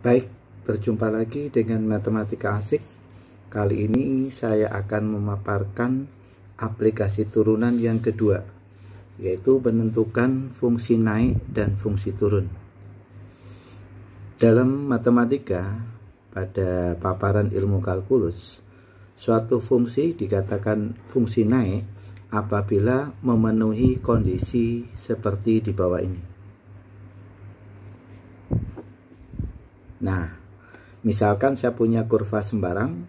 Baik, berjumpa lagi dengan Matematika Asik. Kali ini saya akan memaparkan aplikasi turunan yang kedua, yaitu menentukan fungsi naik dan fungsi turun. Dalam matematika, pada paparan ilmu kalkulus, suatu fungsi dikatakan fungsi naik apabila memenuhi kondisi seperti di bawah ini. Nah, misalkan saya punya kurva sembarang,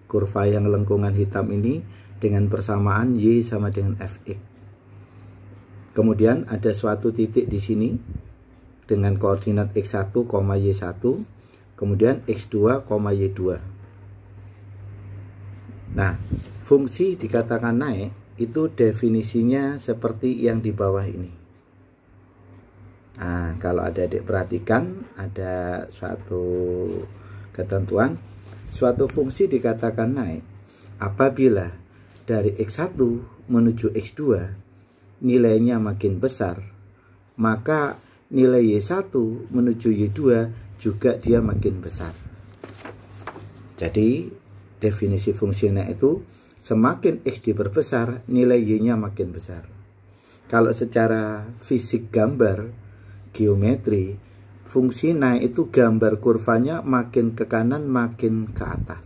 kurva yang lengkungan hitam ini dengan persamaan Y sama dengan Fx. Kemudian ada suatu titik di sini dengan koordinat X1, Y1, kemudian X2, Y2. Nah, fungsi dikatakan naik itu definisinya seperti yang di bawah ini. Nah, kalau adik-adik perhatikan, ada suatu ketentuan, suatu fungsi dikatakan naik apabila dari X1 menuju X2 nilainya makin besar, maka nilai Y1 menuju Y2 juga dia makin besar. Jadi, definisi fungsi naik itu semakin X diperbesar, nilai Y-nya makin besar. Kalau secara fisik gambar, geometri, fungsi naik itu gambar kurvanya makin ke kanan makin ke atas.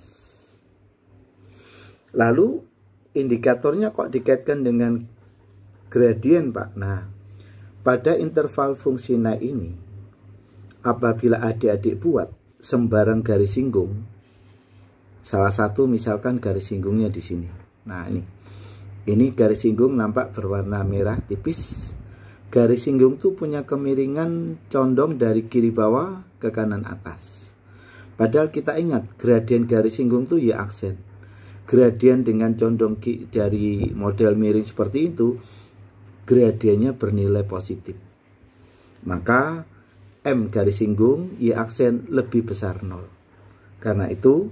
Lalu indikatornya kok dikaitkan dengan gradien, Pak? Nah, pada interval fungsi naik ini, apabila adik-adik buat sembarang garis singgung, salah satu misalkan garis singgungnya di sini. Nah, ini garis singgung nampak berwarna merah tipis. Garis singgung itu punya kemiringan condong dari kiri bawah ke kanan atas. Padahal kita ingat gradien garis singgung itu Y aksen. Gradien dengan condong dari model miring seperti itu, gradiennya bernilai positif. Maka M garis singgung Y aksen lebih besar 0. Karena itu,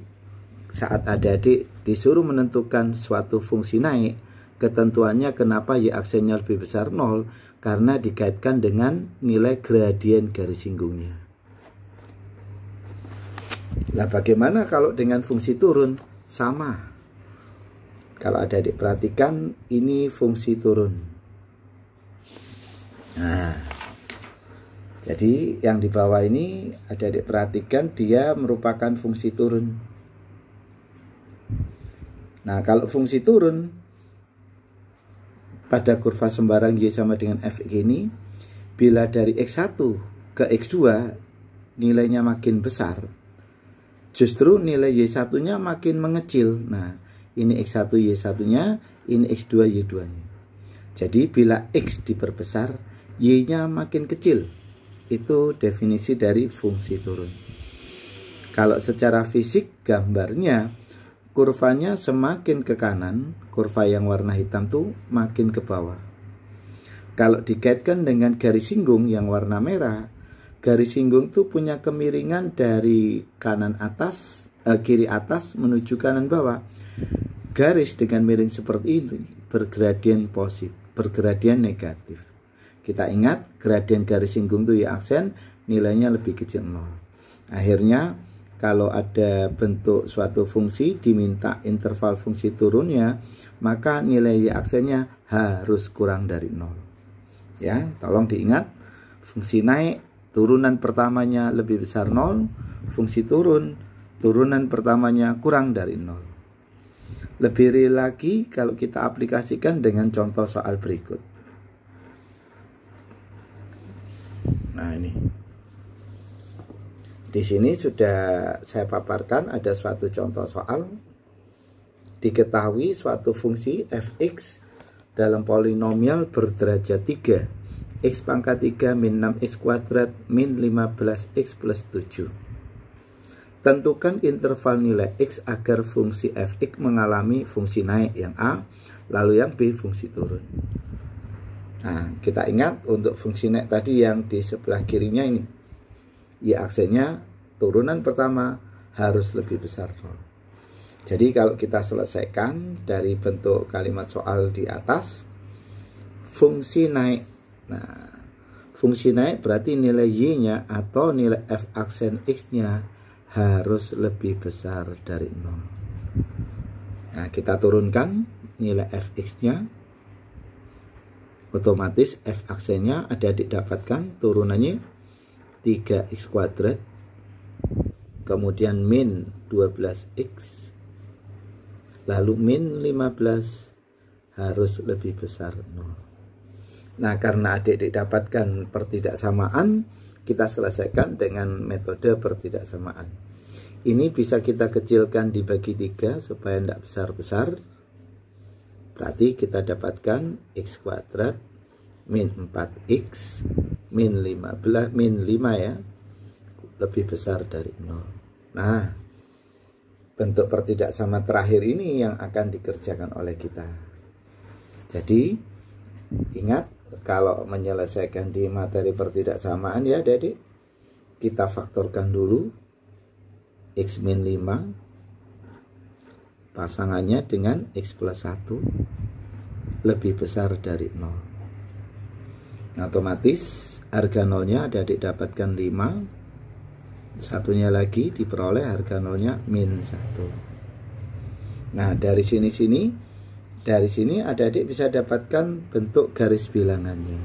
saat adik-adik disuruh menentukan suatu fungsi naik, ketentuannya kenapa Y aksennya lebih besar 0? Karena dikaitkan dengan nilai gradien garis singgungnya. Nah, bagaimana kalau dengan fungsi turun? Sama. Kalau adik-adik perhatikan, ini fungsi turun. Nah, jadi yang di bawah ini adik-adik perhatikan, dia merupakan fungsi turun. Nah, kalau fungsi turun pada kurva sembarang Y sama dengan Fx ini, bila dari X1 ke X2 nilainya makin besar, justru nilai Y1-nya makin mengecil. Nah, ini X1 Y1-nya, ini X2 Y2-nya. Jadi bila X diperbesar, Y-nya makin kecil. Itu definisi dari fungsi turun. Kalau secara fisik gambarnya, kurvanya semakin ke kanan, kurva yang warna hitam tuh makin ke bawah. Kalau dikaitkan dengan garis singgung yang warna merah, garis singgung tuh punya kemiringan dari kanan atas, kiri atas menuju kanan bawah. Garis dengan miring seperti ini bergradien positif, bergradien negatif. Kita ingat gradien garis singgung tuh Y aksen, nilainya lebih kecil 0. Akhirnya kalau ada bentuk suatu fungsi diminta interval fungsi turunnya, maka nilai Y aksennya harus kurang dari 0. Ya, tolong diingat, fungsi naik turunan pertamanya lebih besar 0, fungsi turun turunan pertamanya kurang dari 0. Lebih real lagi kalau kita aplikasikan dengan contoh soal berikut. Nah, ini. Di sini sudah saya paparkan ada suatu contoh soal. Diketahui suatu fungsi fx dalam polinomial berderajat 3, x pangkat 3 min 6x kuadrat min 15x plus 7. Tentukan interval nilai x agar fungsi fx mengalami fungsi naik yang A, lalu yang B fungsi turun. Nah, kita ingat untuk fungsi naik tadi yang di sebelah kirinya ini, Y aksennya turunan pertama harus lebih besar 0. Jadi kalau kita selesaikan dari bentuk kalimat soal di atas, fungsi naik. Nah, Fungsi naik berarti nilai Y-nya atau nilai f aksen X-nya harus lebih besar dari 0. Nah, kita turunkan nilai fx-nya. Otomatis f aksennya adik-adik dapatkan turunannya 3x kuadrat. Kemudian min 12x. Lalu min 15 harus lebih besar 0. Nah, karena adik-adik dapatkan pertidaksamaan, kita selesaikan dengan metode pertidaksamaan. Ini bisa kita kecilkan dibagi 3 supaya tidak besar-besar. Berarti kita dapatkan x kuadrat min 4x min 15 min 5 ya, lebih besar dari 0. Nah, bentuk pertidaksamaan terakhir ini yang akan dikerjakan oleh kita. Jadi ingat, kalau menyelesaikan di materi pertidaksamaan ya adik, kita faktorkan dulu x min 5 pasangannya dengan x plus 1 lebih besar dari 0. Otomatis harga nolnya adik dapatkan 5, satunya lagi diperoleh harga nolnya min 1. Nah, dari sini adik-adik bisa dapatkan bentuk garis bilangannya.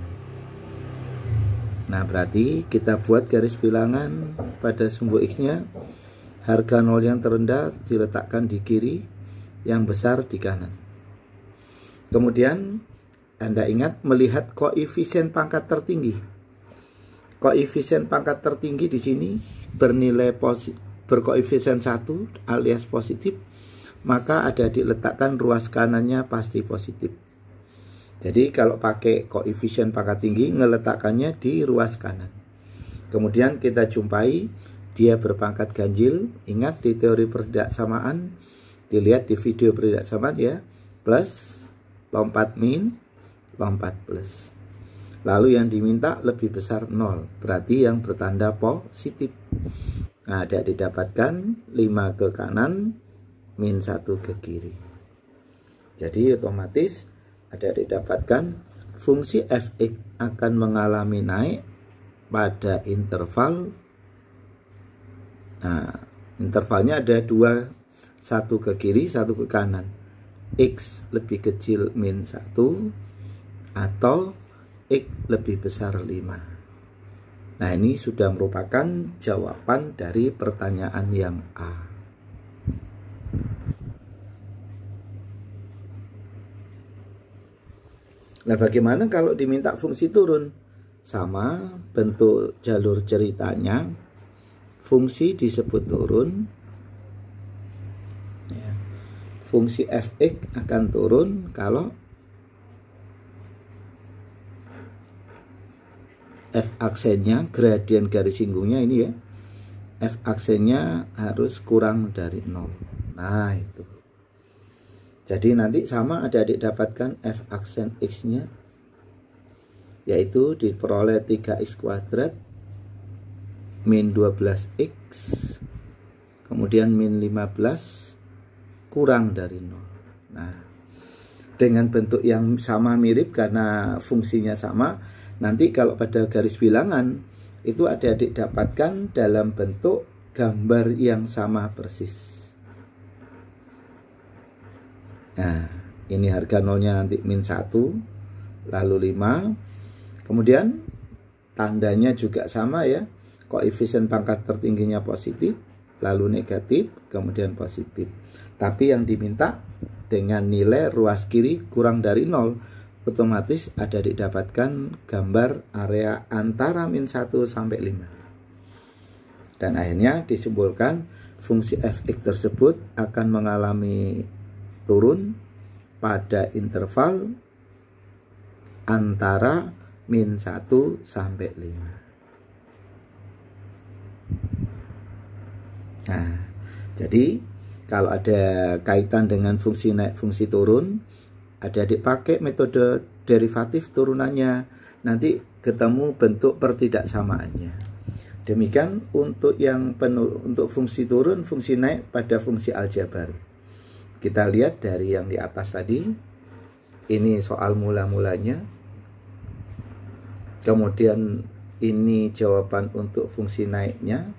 Nah, berarti kita buat garis bilangan pada sumbu X-nya. Harga nol yang terendah diletakkan di kiri, yang besar di kanan. Kemudian Anda ingat melihat koefisien pangkat tertinggi. Koefisien pangkat tertinggi di sini bernilai berkoefisien 1 alias positif, maka ada diletakkan ruas kanannya pasti positif. Jadi kalau pakai koefisien pangkat tinggi, ngeletakkannya di ruas kanan. Kemudian kita jumpai dia berpangkat ganjil. Ingat di teori pertidaksamaan, dilihat di video pertidaksamaan ya, plus, lompat min, lompat plus. Lalu yang diminta lebih besar 0, berarti yang bertanda positif. Nah, ada didapatkan 5 ke kanan, min 1 ke kiri. Jadi otomatis ada didapatkan fungsi fx akan mengalami naik pada interval. Nah, intervalnya ada 2, 1 ke kiri, 1 ke kanan. X lebih kecil min 1 atau X lebih besar 5. Nah, ini sudah merupakan jawaban dari pertanyaan yang A. Nah, bagaimana kalau diminta fungsi turun? Sama bentuk jalur ceritanya. Fungsi disebut turun. Ya. Fungsi fx akan turun kalau f aksennya, gradien garis singgungnya ini ya, f aksennya harus kurang dari 0. Nah, itu. Jadi nanti sama adik-adik dapatkan f aksen x-nya, yaitu diperoleh 3x kuadrat min 12x kemudian min 15 kurang dari 0. Nah, dengan bentuk yang sama mirip karena fungsinya sama, nanti kalau pada garis bilangan itu adik-adik dapatkan dalam bentuk gambar yang sama persis. Nah, ini harga nolnya nanti min 1, lalu 5. Kemudian tandanya juga sama ya. Koefisien pangkat tertingginya positif, lalu negatif, kemudian positif. Tapi yang diminta dengan nilai ruas kiri kurang dari 0, otomatis ada didapatkan gambar area antara min 1 sampai 5. Dan akhirnya disimpulkan fungsi fx tersebut akan mengalami turun pada interval antara min 1 sampai 5. Nah, jadi kalau ada kaitan dengan fungsi naik, fungsi turun, adik-adik pakai metode derivatif turunannya, nanti ketemu bentuk pertidaksamaannya. Demikian untuk untuk fungsi turun, fungsi naik pada fungsi aljabar. Kita lihat dari yang di atas tadi, ini soal mula-mulanya. Kemudian ini jawaban untuk fungsi naiknya.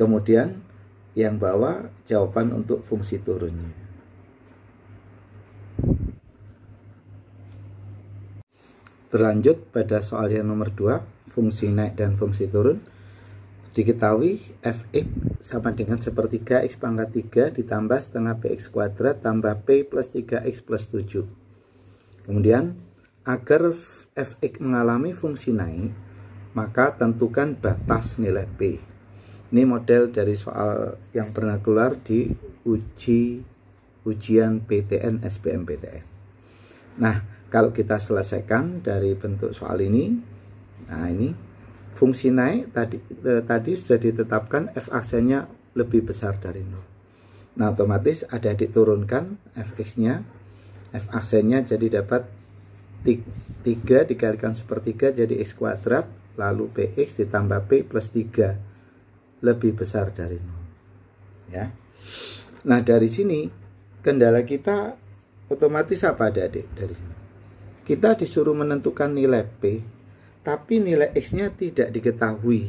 Kemudian yang bawah jawaban untuk fungsi turunnya. Berlanjut pada soal yang nomor 2, fungsi naik dan fungsi turun. Diketahui fx sama dengan sepertiga x pangkat 3 ditambah setengah px kuadrat tambah p plus 3x plus 7. Kemudian agar fx mengalami fungsi naik, maka tentukan batas nilai p. Ini model dari soal yang pernah keluar di ujian PTN SBMPTN. Nah, kalau kita selesaikan dari bentuk soal ini, nah ini fungsi naik tadi sudah ditetapkan f aksennya lebih besar dari 0. Nah, otomatis adik-adik turunkan fx-nya, f aksennya jadi dapat 3 dikalikan sepertiga jadi x kuadrat, lalu px ditambah p plus 3 lebih besar dari 0 ya. Nah, dari sini kendala kita otomatis apa adik-adik? Dari sini kita disuruh menentukan nilai p, tapi nilai x-nya tidak diketahui.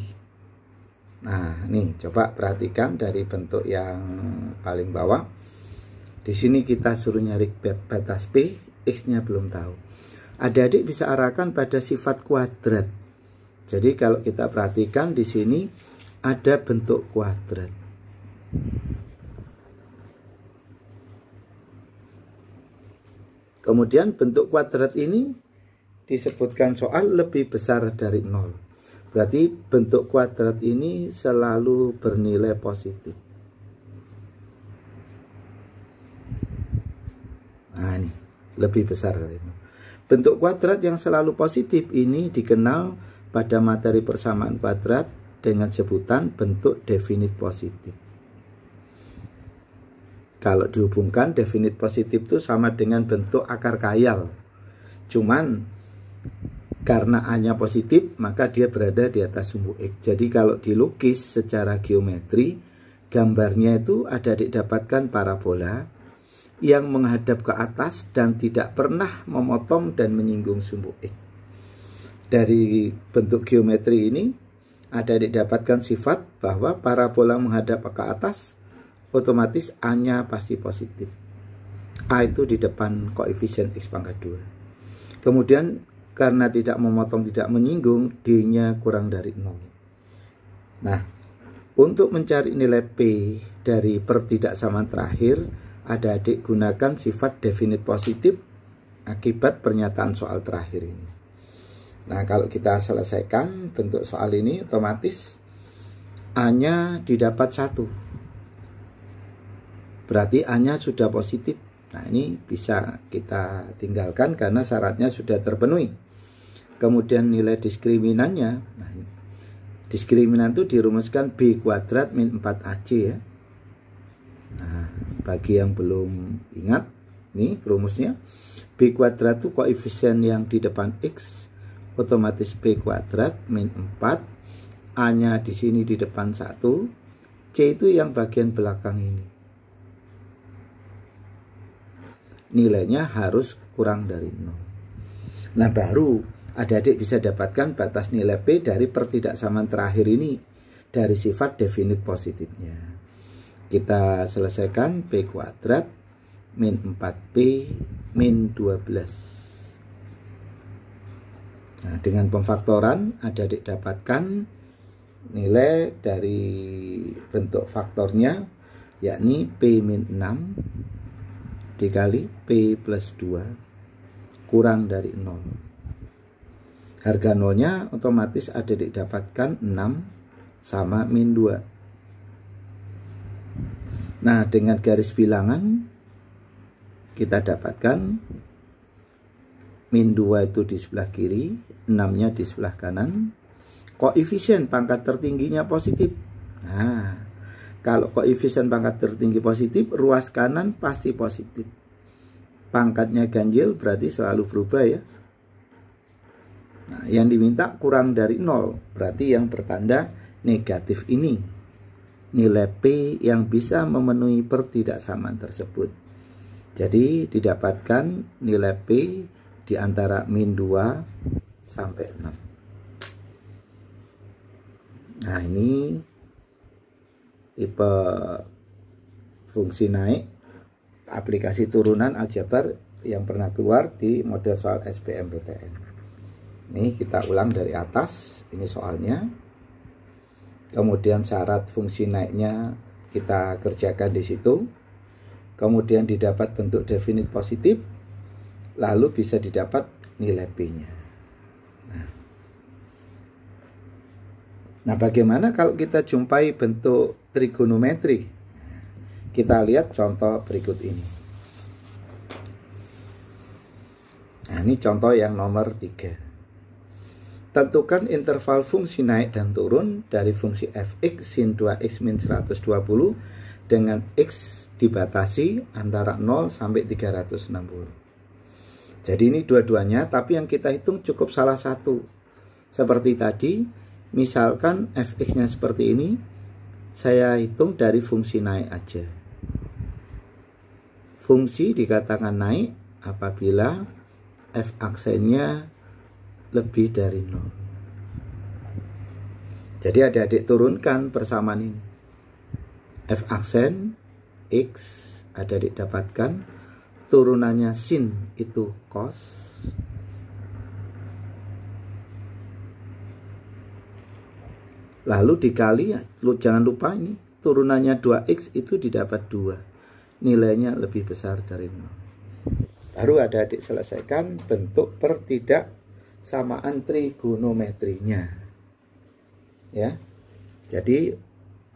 Nah, nih coba perhatikan dari bentuk yang paling bawah. Di sini kita suruh nyari batas p, x-nya belum tahu. Adik-adik bisa arahkan pada sifat kuadrat. Jadi kalau kita perhatikan di sini ada bentuk kuadrat. Kemudian bentuk kuadrat ini disebutkan soal lebih besar dari 0. Berarti bentuk kuadrat ini selalu bernilai positif. Nah, ini lebih besar dari 0. Bentuk kuadrat yang selalu positif ini dikenal pada materi persamaan kuadrat dengan sebutan bentuk definit positif. Kalau dihubungkan, definit positif itu sama dengan bentuk akar khayal. Cuman karena A-nya positif, maka dia berada di atas sumbu X. Jadi kalau dilukis secara geometri, gambarnya itu ada didapatkan parabola yang menghadap ke atas dan tidak pernah memotong dan menyinggung sumbu X. Dari bentuk geometri ini ada didapatkan sifat bahwa parabola menghadap ke atas, otomatis A-nya pasti positif. A itu di depan koefisien X pangkat 2. Kemudian karena tidak memotong, tidak menyinggung, D-nya kurang dari 0. Nah, untuk mencari nilai P dari pertidaksamaan terakhir, adik-adik gunakan sifat definit positif akibat pernyataan soal terakhir ini. Nah, kalau kita selesaikan bentuk soal ini, otomatis A-nya didapat 1. Berarti A-nya sudah positif. Nah, ini bisa kita tinggalkan karena syaratnya sudah terpenuhi. Kemudian nilai diskriminannya. Nah, diskriminan itu dirumuskan B kuadrat min 4AC ya. Nah, bagi yang belum ingat, nih rumusnya. B kuadrat itu koefisien yang di depan X, otomatis B kuadrat min 4, A-nya di sini di depan 1, C itu yang bagian belakang ini. Nilainya harus kurang dari 0. Nah, baru adik-adik bisa dapatkan batas nilai P dari pertidaksamaan terakhir ini dari sifat definit positifnya. Kita selesaikan P kuadrat min 4P min 12. Nah, dengan pemfaktoran adik-adik dapatkan nilai dari bentuk faktornya, yakni P min 6 dikali P plus 2 kurang dari 0. Harga nolnya otomatis adik-adik dapatkan 6 sama min 2. Nah, dengan garis bilangan kita dapatkan min 2 itu di sebelah kiri, 6-nya di sebelah kanan. Koefisien pangkat tertingginya positif. Nah, kalau koefisien pangkat tertinggi positif, ruas kanan pasti positif. Pangkatnya ganjil berarti selalu berubah ya. Nah, yang diminta kurang dari 0, berarti yang bertanda negatif ini. Nilai P yang bisa memenuhi pertidaksamaan tersebut. Jadi didapatkan nilai P di antara min 2 sampai 6. Nah, ini tipe fungsi naik aplikasi turunan aljabar yang pernah keluar di model soal SBMPTN. Ini kita ulang dari atas, ini soalnya. Kemudian syarat fungsi naiknya kita kerjakan di situ. Kemudian didapat bentuk definit positif, lalu bisa didapat nilai P-nya. Nah, bagaimana kalau kita jumpai bentuk trigonometri? Kita lihat contoh berikut ini. Nah, ini contoh yang nomor 3. Tentukan interval fungsi naik dan turun dari fungsi fx sin 2x min 120 dengan x dibatasi antara 0 sampai 360. Jadi ini dua-duanya, tapi yang kita hitung cukup salah satu. Seperti tadi, misalkan fx-nya seperti ini, saya hitung dari fungsi naik aja. Fungsi dikatakan naik apabila f aksennya lebih dari 0. Jadi adik-adik turunkan persamaan ini. F aksen X adik-adik dapatkan, turunannya sin itu cos, lalu dikali, jangan lupa ini turunannya 2x itu didapat 2, nilainya lebih besar dari 0. Baru adik-adik selesaikan bentuk pertidaksamaan trigonometrinya, ya. Jadi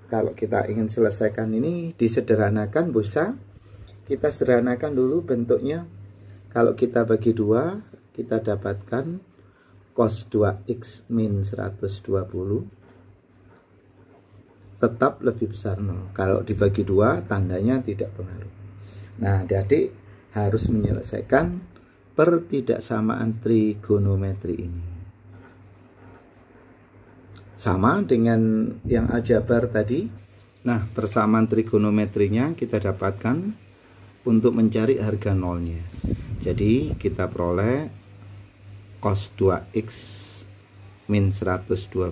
kalau kita ingin selesaikan ini disederhanakan, bisa kita sederhanakan dulu bentuknya. Kalau kita bagi 2, kita dapatkan cos 2x min 120 tetap lebih besar 0. Kalau dibagi 2, tandanya tidak pengaruh. Nah, adik-adik harus menyelesaikan pertidaksamaan trigonometri ini. Sama dengan yang aljabar tadi. Nah, persamaan trigonometrinya kita dapatkan untuk mencari harga nolnya. Jadi kita peroleh cos 2x min 120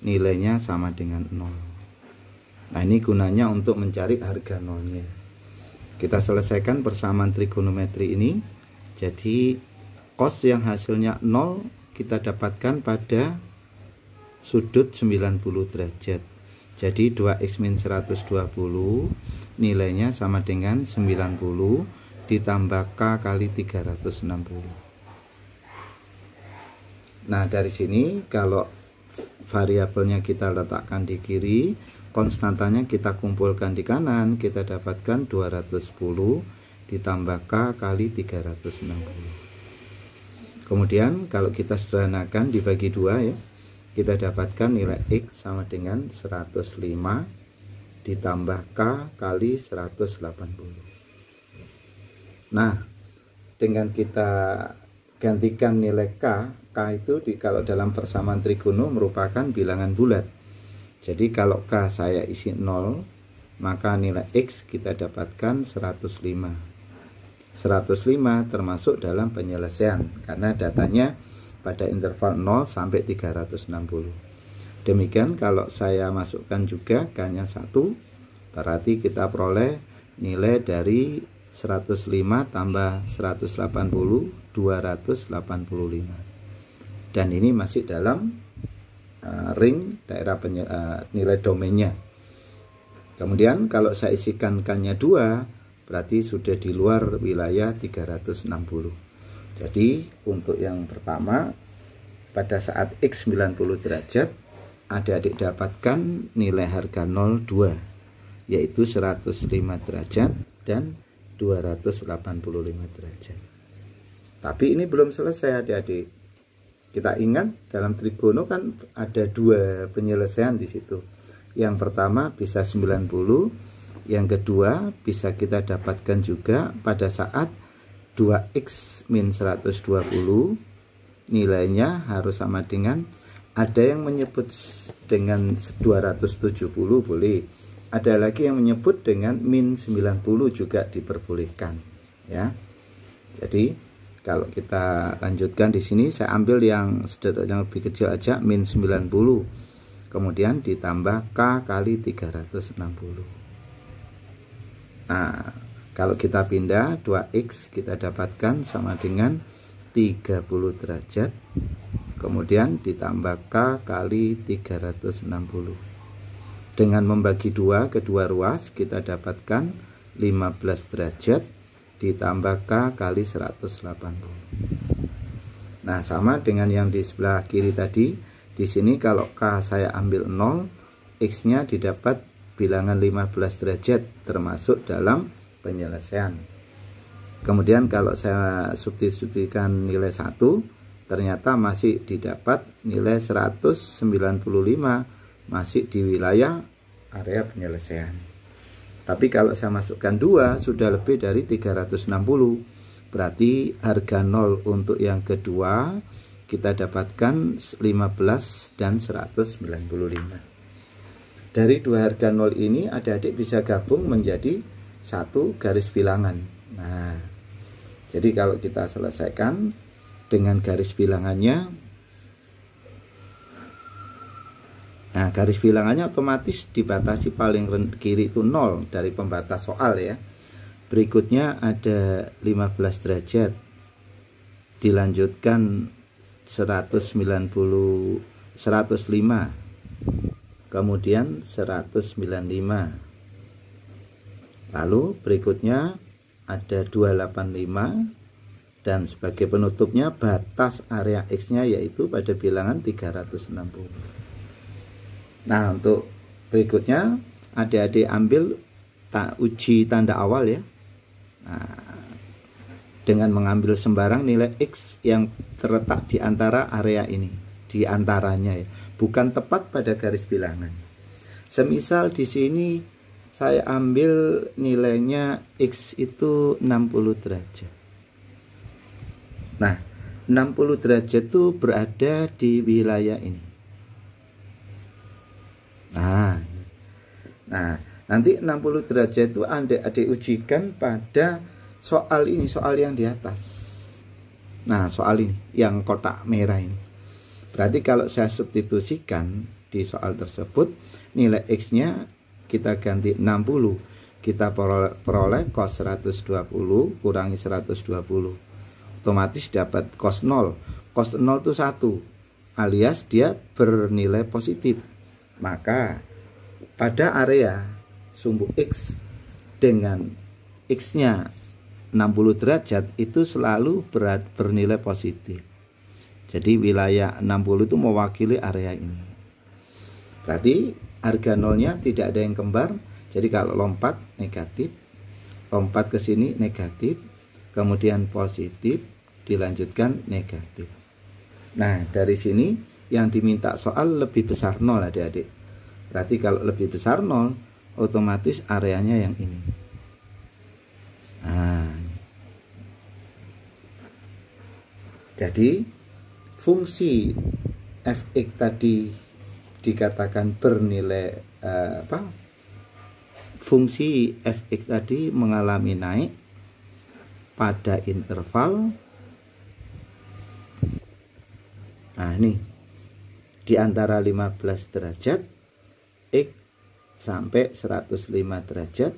nilainya sama dengan 0. Nah, ini gunanya untuk mencari harga nolnya. Kita selesaikan persamaan trigonometri ini. Jadi cos yang hasilnya 0 kita dapatkan pada sudut 90 derajat. Jadi 2x min 120 nilainya sama dengan 90 ditambah K kali 360. Nah, dari sini kalau variabelnya kita letakkan di kiri, konstantanya kita kumpulkan di kanan, kita dapatkan 210 ditambah K kali 360. Kemudian kalau kita sederhanakan dibagi 2, ya, kita dapatkan nilai X sama dengan 105 ditambah K kali 180. Nah, dengan kita gantikan nilai K itu kalau dalam persamaan trigono merupakan bilangan bulat. Jadi kalau K saya isi 0, maka nilai X kita dapatkan 105. 105 termasuk dalam penyelesaian karena datanya pada interval 0 sampai 360. Demikian kalau saya masukkan juga K-nya 1, berarti kita peroleh nilai dari 105 tambah 180, 285. Dan ini masih dalam ring daerah nilai domainnya. Kemudian kalau saya isikan K-nya 2, berarti sudah di luar wilayah 360. Jadi untuk yang pertama, pada saat X 90 derajat, adik-adik dapatkan nilai harga 02, yaitu 105 derajat dan 285 derajat. Tapi ini belum selesai adik-adik. Kita ingat dalam trigono kan ada 2 penyelesaian di situ. Yang pertama bisa 90, yang kedua bisa kita dapatkan juga pada saat 2x min 120 nilainya harus sama dengan, ada yang menyebut dengan 270 boleh, ada lagi yang menyebut dengan min 90 juga diperbolehkan, ya. Jadi Kalau kita lanjutkan di sini, saya ambil yang sederhana, yang lebih kecil aja, min 90. Kemudian ditambah K kali 360. Nah, kalau kita pindah 2X kita dapatkan sama dengan 30 derajat. Kemudian ditambah K kali 360. Dengan membagi 2 kedua ruas kita dapatkan 15 derajat ditambah K kali 180. Nah, sama dengan yang di sebelah kiri tadi. Di sini kalau K saya ambil 0, X-nya didapat bilangan 15 derajat termasuk dalam penyelesaian. Kemudian kalau saya substitusikan nilai 1, ternyata masih didapat nilai 195, masih di wilayah area penyelesaian. Tapi kalau saya masukkan 2 sudah lebih dari 360. Berarti harga 0 untuk yang kedua kita dapatkan 15 dan 195. Dari dua harga 0 ini adik-adik bisa gabung menjadi satu garis bilangan. Nah, jadi kalau kita selesaikan dengan garis bilangannya, nah garis bilangannya otomatis dibatasi paling kiri itu 0 dari pembatas soal ya. Berikutnya ada 15 derajat, dilanjutkan 105, kemudian 195. Lalu berikutnya ada 285 dan sebagai penutupnya batas area X-nya yaitu pada bilangan 360. Nah, untuk berikutnya adik-adik ambil uji tanda awal ya. Nah, dengan mengambil sembarang nilai X yang terletak di antara area ini, di antaranya ya, bukan tepat pada garis bilangan. Semisal di sini saya ambil nilainya X itu 60 derajat. Nah, 60 derajat itu berada di wilayah ini. Nah, nanti 60 derajat itu adik-adik ujikan pada soal ini, soal yang di atas. Nah, soal ini, yang kotak merah ini. Berarti kalau saya substitusikan di soal tersebut, nilai X-nya kita ganti 60. Kita peroleh cos 120 kurangi 120. Otomatis dapat cos 0. Cos 0 itu 1, alias dia bernilai positif. Maka pada area sumbu X dengan X-nya 60 derajat itu selalu bernilai positif. Jadi wilayah 60 itu mewakili area ini. Berarti harga nolnya tidak ada yang kembar. Jadi kalau lompat negatif, lompat ke sini negatif, kemudian positif, dilanjutkan negatif. Nah, dari sini yang diminta soal lebih besar 0 adik-adik. Berarti kalau lebih besar 0, otomatis areanya yang ini. Nah, jadi fungsi fx tadi dikatakan bernilai fungsi fx tadi mengalami naik pada interval, nah ini di antara 15 derajat X sampai 105 derajat,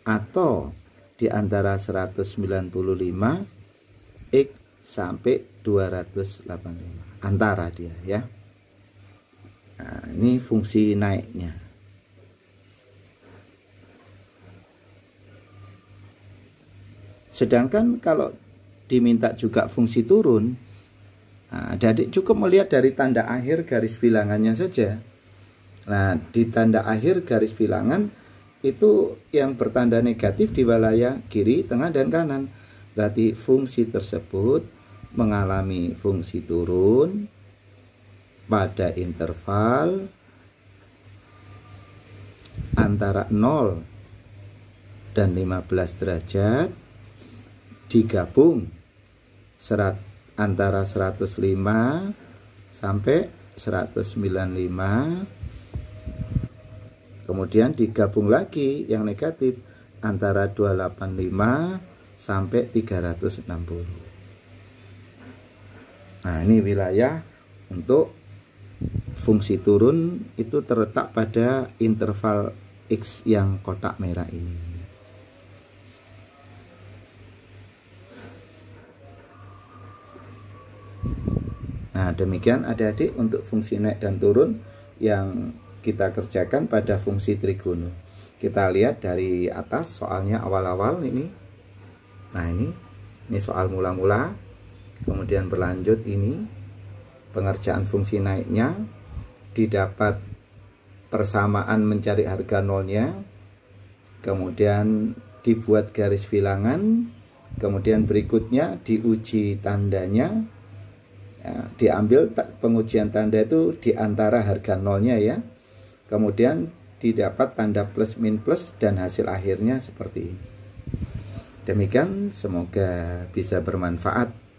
atau di antara 195 X sampai 285, antara dia ya. Nah, ini fungsi naiknya. Sedangkan kalau diminta juga fungsi turun, nah, adik cukup melihat dari tanda akhir garis bilangannya saja. Nah, di tanda akhir garis bilangan itu yang bertanda negatif di wilayah kiri, tengah, dan kanan. Berarti fungsi tersebut mengalami fungsi turun pada interval antara 0 dan 15 derajat, digabung antara 105 sampai 195, kemudian digabung lagi yang negatif antara 285 sampai 360. Nah, ini wilayah untuk fungsi turun itu terletak pada interval X yang kotak merah ini. Nah, demikian adik-adik untuk fungsi naik dan turun yang kita kerjakan pada fungsi trigono. Kita lihat dari atas soalnya awal-awal ini. Nah, ini soal mula-mula. Kemudian berlanjut ini pengerjaan fungsi naiknya, didapat persamaan mencari harga nolnya, kemudian dibuat garis bilangan, kemudian berikutnya diuji tandanya, ya, diambil pengujian tanda itu di antara harga nolnya ya, kemudian didapat tanda plus min plus dan hasil akhirnya seperti ini. Demikian, semoga bisa bermanfaat